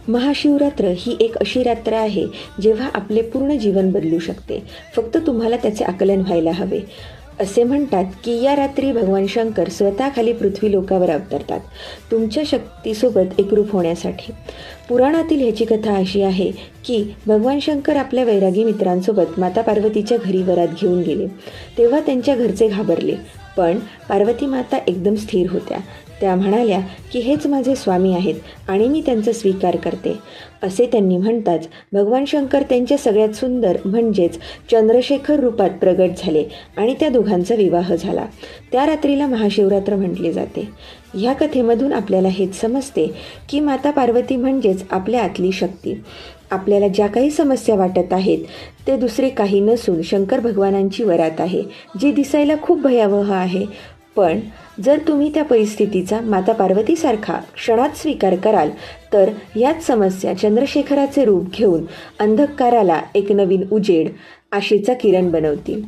महाशिवरात्र ही एक अशी रात्र आहे जेव्हा आपले पूर्ण जीवन बदलू शकते. फक्त तुम्हाला त्याचे आकलन व्हायला हवे. असे म्हणतात की या रात्री भगवान शंकर स्वतः खाली पृथ्वी लोकावर अवतरतात, तुमच्या शक्तीसोबत एकरूप होण्यासाठी. पुराणातील ह्याची कथा अशी आहे की भगवान शंकर आपल्या वैरागी मित्रांसोबत माता पार्वतीच्या घरी वरात घेऊन गेले. तेव्हा त्यांच्या घरचे घाबरले, पण पार्वती माता एकदम स्थिर होत्या. त्या म्हणाल्या की हेच माझे स्वामी आहेत आणि मी त्यांचा स्वीकार करते. असे त्यांनी म्हणताच भगवान शंकर त्यांच्या सगळ्यात सुंदर म्हणजेच चंद्रशेखर रूपात प्रगट झाले आणि त्या दोघांचा विवाह झाला. त्या रात्रीला महाशिवरात्र म्हटले जाते. ह्या कथेमधून आपल्याला हेच समजते की माता पार्वती म्हणजेच आपल्या आतली शक्ती. आपल्याला ज्या काही समस्या वाटत आहेत ते दुसरे काही नसून शंकर भगवानांची वरात आहे, जी दिसायला खूप भयावह आहे. पण जर तुम्ही त्या परिस्थितीचा माता पार्वतीसारखा क्षणात स्वीकार कराल तर याच समस्या चंद्रशेखराचे रूप घेऊन अंधकाराला एक नवीन उजेड, आशेचा किरण बनवतील.